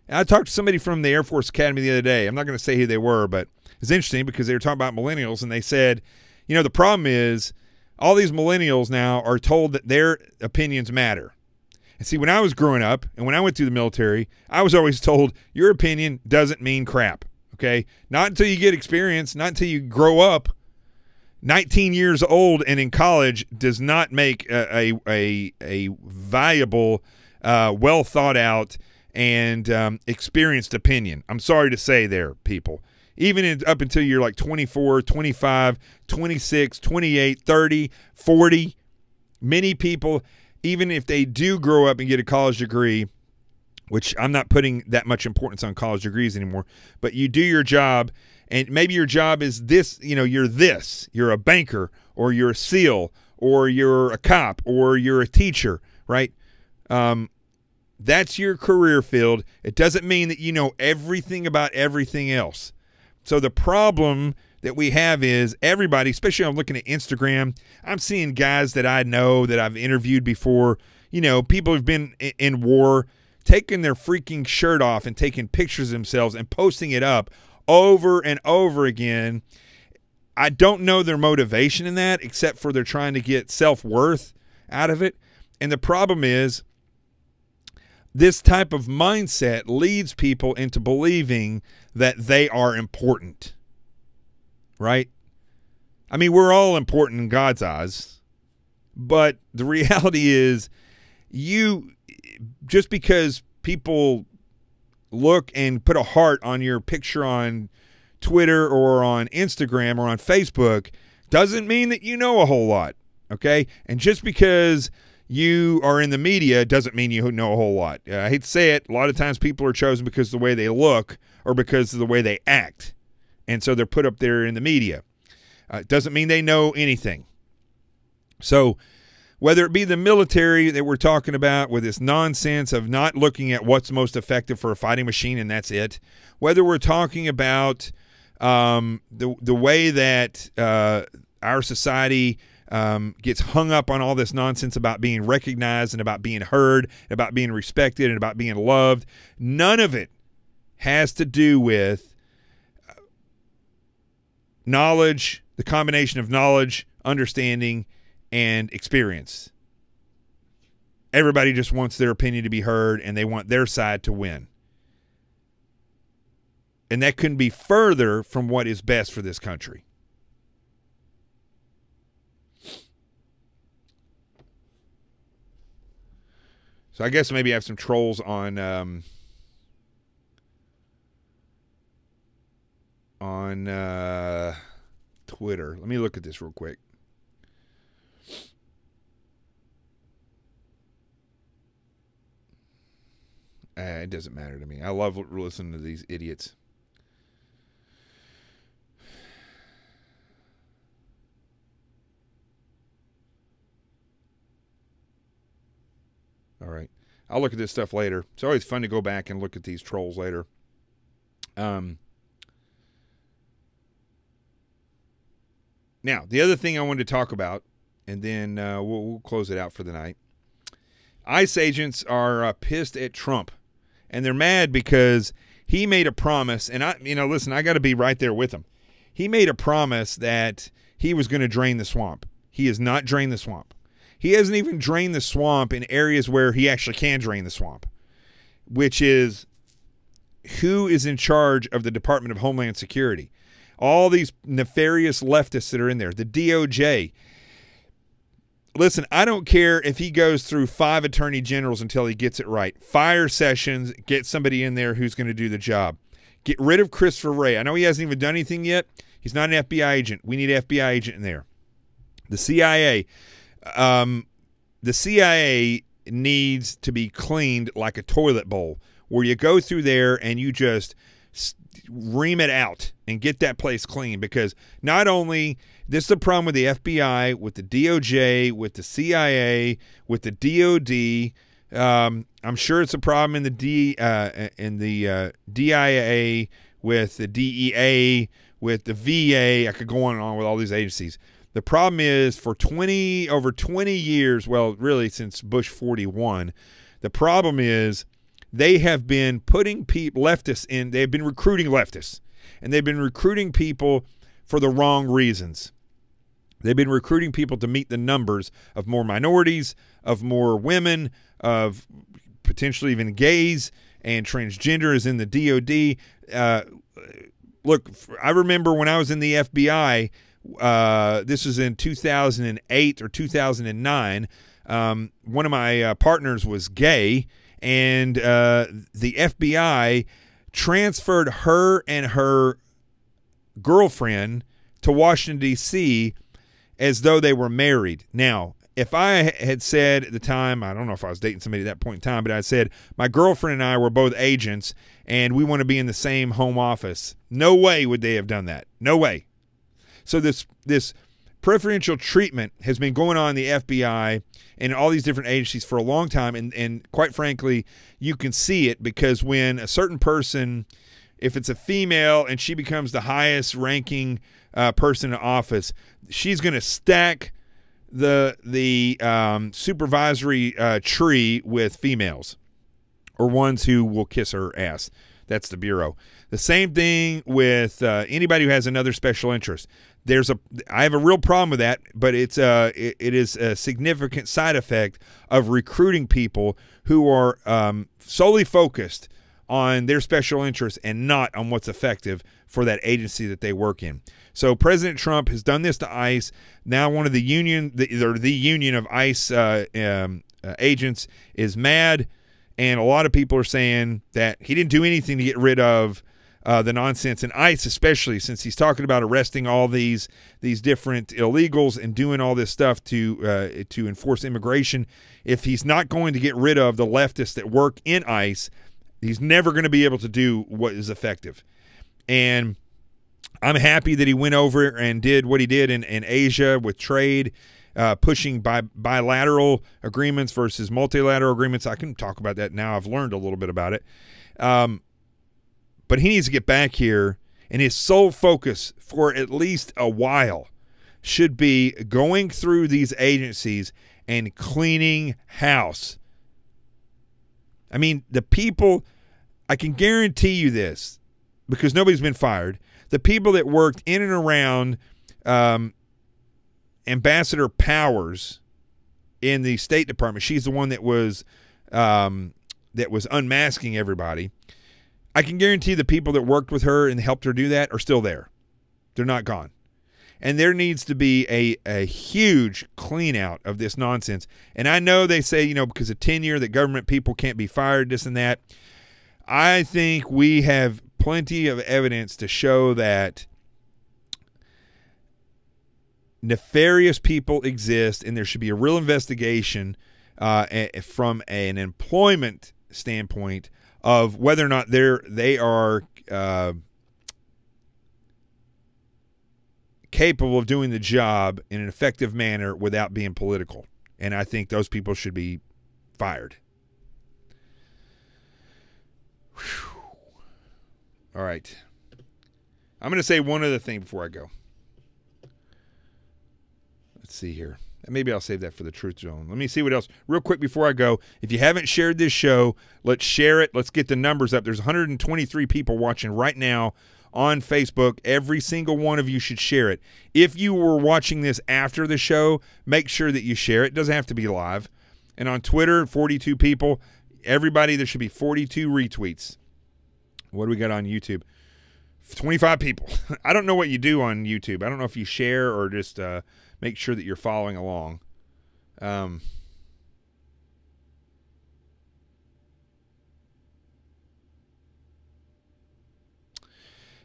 And I talked to somebody from the Air Force Academy the other day. I'm not going to say who they were, but it's interesting because they were talking about millennials, and they said, you know, the problem is all these millennials now are told that their opinions matter. And see, when I was growing up and when I went through the military, I was always told your opinion doesn't mean crap, okay? Not until you get experience, not until you grow up. 19 years old and in college does not make a valuable, well thought out, and experienced opinion. I'm sorry to say there, people. Even up until you're like 24, 25, 26, 28, 30, 40, many people, even if they do grow up and get a college degree, which I'm not putting that much importance on college degrees anymore, but you do your job, and maybe your job is this, you're a banker, or you're a SEAL, or you're a cop, or you're a teacher, right? That's your career field. It doesn't mean that you know everything about everything else. So the problem that we have is everybody, especially I'm looking at Instagram, I'm seeing guys that I know that I've interviewed before, people who've been in war, taking their freaking shirt off and taking pictures of themselves and posting it up over and over again. I don't know their motivation in that, except for they're trying to get self-worth out of it. And the problem is this type of mindset leads people into believing that they are important, right? I mean, we're all important in God's eyes, but the reality is just because people look and put a heart on your picture on Twitter or on Instagram or on Facebook doesn't mean that you know a whole lot, okay? And just because you are in the media doesn't mean you know a whole lot. I hate to say it, a lot of times people are chosen because of the way they look or because of the way they act, and so they're put up there in the media. It doesn't mean they know anything. So whether it be the military that we're talking about with this nonsense of not looking at what's most effective for a fighting machine and that's it, whether we're talking about the way that our society gets hung up on all this nonsense about being recognized and about being heard, about being respected and about being loved, none of it has to do with knowledge, the combination of knowledge, understanding, and experience. Everybody just wants their opinion to be heard, and they want their side to win. And that couldn't be further from what is best for this country. So I guess maybe I have some trolls on Twitter. Let me look at this real quick. It doesn't matter to me. I love listening to these idiots. All right. I'll look at this stuff later. It's always fun to go back and look at these trolls later. Now, the other thing I wanted to talk about, and then we'll close it out for the night. ICE agents are pissed at Trump, and they're mad because he made a promise, and listen, I got to be right there with him. He made a promise that he was going to drain the swamp. He has not drained the swamp. He hasn't even drained the swamp in areas where he actually can drain the swamp, which is who is in charge of the Department of Homeland Security. All these nefarious leftists that are in there, the DOJ. Listen, I don't care if he goes through 5 attorney generals until he gets it right. Fire Sessions, get somebody in there who's going to do the job. Get rid of Christopher Wray. I know he hasn't even done anything yet. He's not an FBI agent. We need an FBI agent in there. The CIA. The CIA needs to be cleaned like a toilet bowl, where you go through there and you just ream it out and get that place clean, because not only this is the problem with the FBI, with the DOJ, with the CIA, with the DOD. I'm sure it's a problem in the DIA, with the DEA, with the VA. I could go on and on with all these agencies. The problem is for over 20 years, well, really since Bush 41, the problem is they have been putting leftists in, they've been recruiting leftists, and they've been recruiting people for the wrong reasons. They've been recruiting people to meet the numbers of more minorities, of more women, of potentially even gays and transgenders in the DOD. Look, I remember when I was in the FBI, This was in 2008 or 2009. One of my partners was gay, and the FBI transferred her and her girlfriend to Washington, D.C. as though they were married. Now, if I had said at the time, I don't know if I was dating somebody at that point in time, but I said, my girlfriend and I were both agents and we want to be in the same home office, no way would they have done that. No way. So this preferential treatment has been going on in the FBI and all these different agencies for a long time, and quite frankly, you can see it because when a certain person, if it's a female and she becomes the highest ranking person in office, she's going to stack the supervisory tree with females or ones who will kiss her ass. That's the Bureau. The same thing with anybody who has another special interest. I have a real problem with that, but it is a significant side effect of recruiting people who are solely focused on their special interests and not on what's effective for that agency that they work in. So President Trump has done this to ICE. Now one of the union of ICE agents is mad, and a lot of people are saying that he didn't do anything to get rid of the nonsense in ICE, especially since he's talking about arresting all these different illegals and doing all this stuff to enforce immigration. If he's not going to get rid of the leftists that work in ICE, he's never going to be able to do what is effective. And I'm happy that he went over and did what he did in Asia with trade, pushing bilateral agreements versus multilateral agreements. I can talk about that now. I've learned a little bit about it. But he needs to get back here, and his sole focus for at least a while should be going through these agencies and cleaning house. I mean, the people, I can guarantee you this, because nobody's been fired. The people that worked in and around Ambassador Powers in the State Department, she's the one that was unmasking everybody. I can guarantee the people that worked with her and helped her do that are still there. They're not gone. And there needs to be a huge clean out of this nonsense. And I know they say, because of tenure, that government people can't be fired, this and that. I think we have plenty of evidence to show that nefarious people exist, and there should be a real investigation from an employment standpoint of whether or not they are capable of doing the job in an effective manner without being political. And I think those people should be fired. Whew. All right. I'm going to say one other thing before I go. Let's see here. Maybe I'll save that for the Truth Zone. Let me see what else. Real quick before I go, if you haven't shared this show, let's share it. Let's get the numbers up. There's 123 people watching right now on Facebook. Every single one of you should share it. If you were watching this after the show, make sure that you share it. It doesn't have to be live. And on Twitter, 42 people. Everybody, there should be 42 retweets. What do we got on YouTube? 25 people. I don't know what you do on YouTube. I don't know if you share or just make sure that you're following along.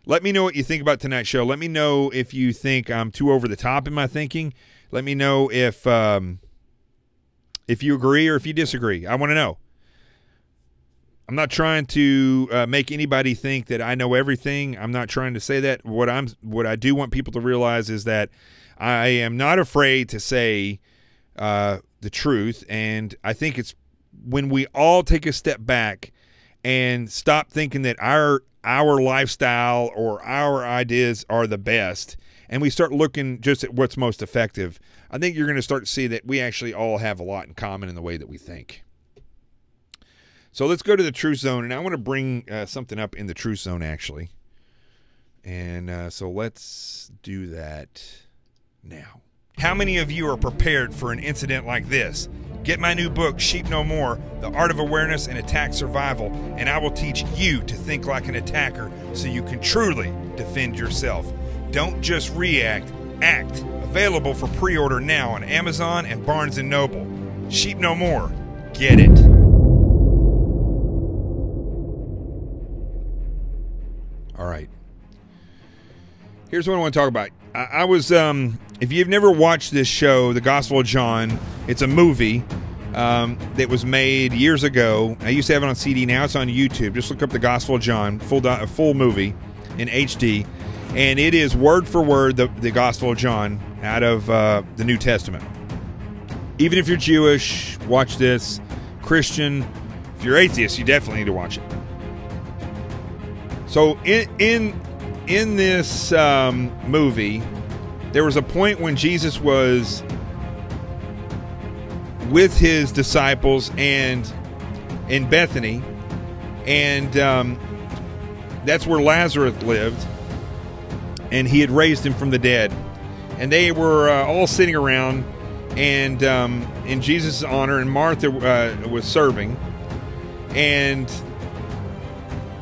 Let me know what you think about tonight's show. Let me know if you think I'm too over the top in my thinking. Let me know if you agree or if you disagree. I want to know. I'm not trying to make anybody think that I know everything. I'm not trying to say that. What I do want people to realize is that I am not afraid to say the truth, and I think it's when we all take a step back and stop thinking that our lifestyle or our ideas are the best, and we start looking just at what's most effective, I think you're going to start to see that we actually all have a lot in common in the way that we think. So let's go to the Truth Zone, and I want to bring something up in the Truth Zone, actually. And so let's do that now. How many of you are prepared for an incident like this? Get my new book, Sheep No More, The Art of Awareness and Attack Survival, and I will teach you to think like an attacker so you can truly defend yourself. Don't just react, Act, available for pre-order now on Amazon and Barnes & Noble. Sheep no more. Get it. All right. Here's what I want to talk about. I was, if you've never watched this show, The Gospel of John, it's a movie that was made years ago. I used to have it on CD. Now it's on YouTube. Just look up The Gospel of John, full movie in HD. And it is word for word the Gospel of John out of the New Testament. Even if you're Jewish, watch this. Christian, if you're atheist, you definitely need to watch it. So in this movie, there was a point when Jesus was with his disciples and in Bethany, and that's where Lazarus lived, and he had raised him from the dead. And they were all sitting around, and in Jesus' honor, and Martha was serving, and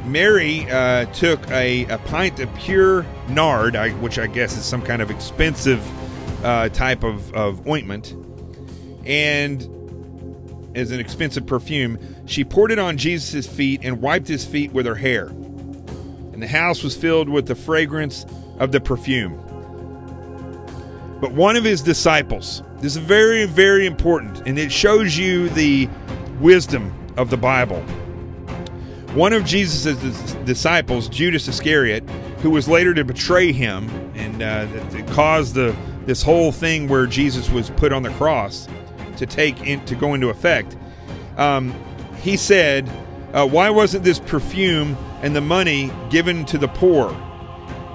Mary took a pint of pure nard, which I guess is some kind of expensive type of ointment, and as an expensive perfume. She poured it on Jesus' feet and wiped his feet with her hair. And the house was filled with the fragrance of the perfume. But one of his disciples, this is very, very important, and it shows you the wisdom of the Bible. One of Jesus' disciples, Judas Iscariot, who was later to betray him, and it caused this whole thing where Jesus was put on the cross to go into effect. He said, "Why wasn't this perfume and the money given to the poor?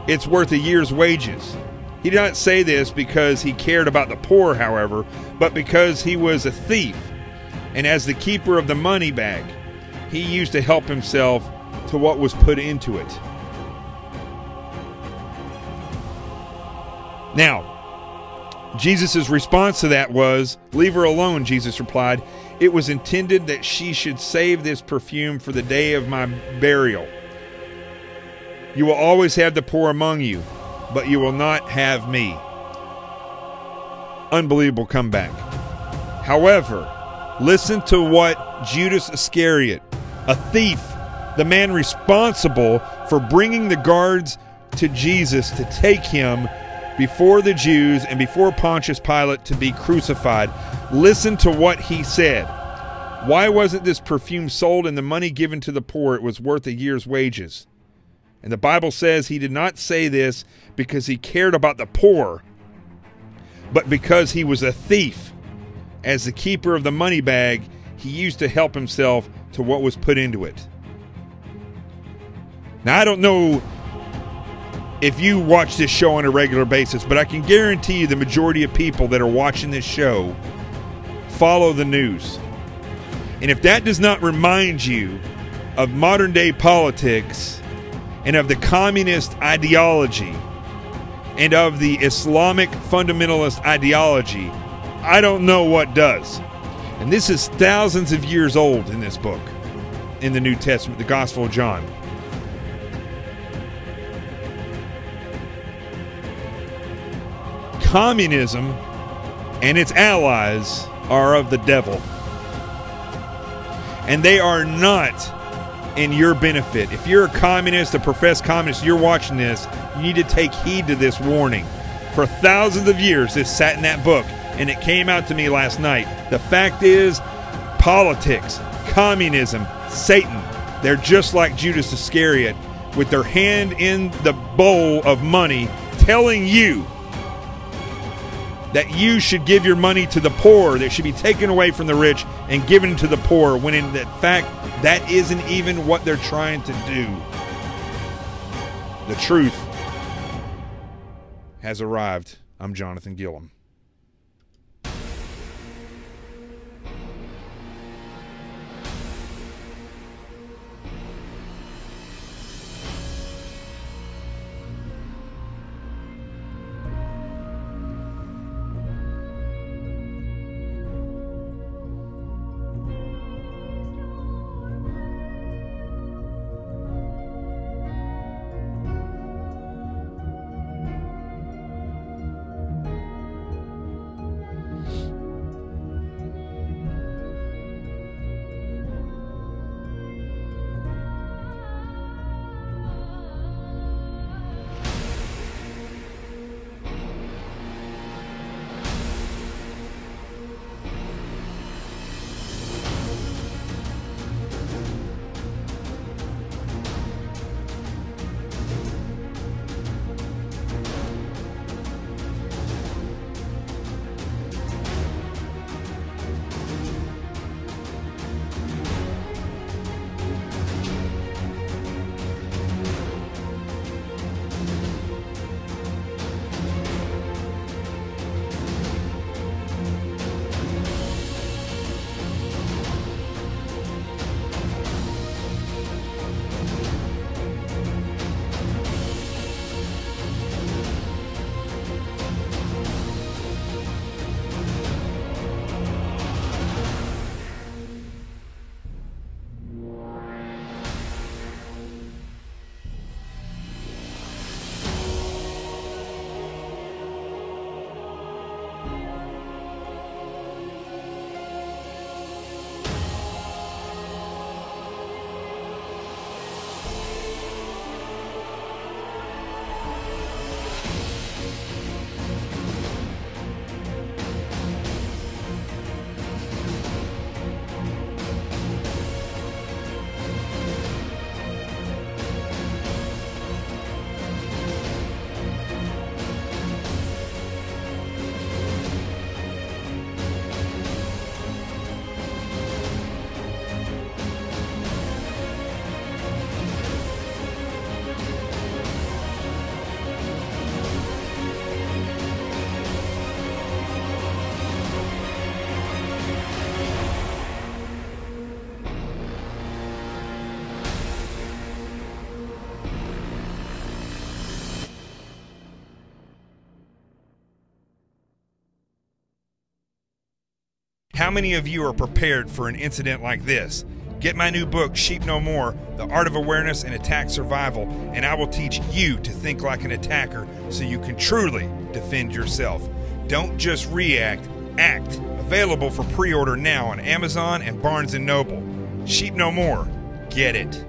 It's worth a year's wages." He did not say this because he cared about the poor, however, but because he was a thief, and as the keeper of the money bag, he used to help himself to what was put into it. Now, Jesus' response to that was, "Leave her alone," Jesus replied. "It was intended that she should save this perfume for the day of my burial. You will always have the poor among you, but you will not have me." Unbelievable comeback. However, listen to what Judas Iscariot, a thief, the man responsible for bringing the guards to Jesus to take him before the Jews and before Pontius Pilate to be crucified. Listen to what he said. "Why wasn't this perfume sold and the money given to the poor? It was worth a year's wages." And the Bible says he did not say this because he cared about the poor, but because he was a thief. As the keeper of the money bag, he used to help himself to what was put into it. Now, I don't know if you watch this show on a regular basis, but I can guarantee you the majority of people that are watching this show follow the news. And if that does not remind you of modern day politics and of the communist ideology and of the Islamic fundamentalist ideology, I don't know what does. And this is thousands of years old in this book, in the New Testament, the Gospel of John. Communism and its allies are of the devil. And they are not in your benefit. If you're a communist, a professed communist, you're watching this, you need to take heed to this warning. For thousands of years, this sat in that book, and it came out to me last night. The fact is, politics, communism, Satan, they're just like Judas Iscariot with their hand in the bowl of money, telling you that you should give your money to the poor, that should be taken away from the rich and given to the poor, when in fact, that isn't even what they're trying to do. The truth has arrived. I'm Jonathan Gillum. How many of you are prepared for an incident like this? Get my new book, Sheep No More, The Art of Awareness and Attack Survival, and I will teach you to think like an attacker so you can truly defend yourself. Don't just react, act. Available for pre-order now on Amazon and Barnes & Noble. Sheep No More. Get it.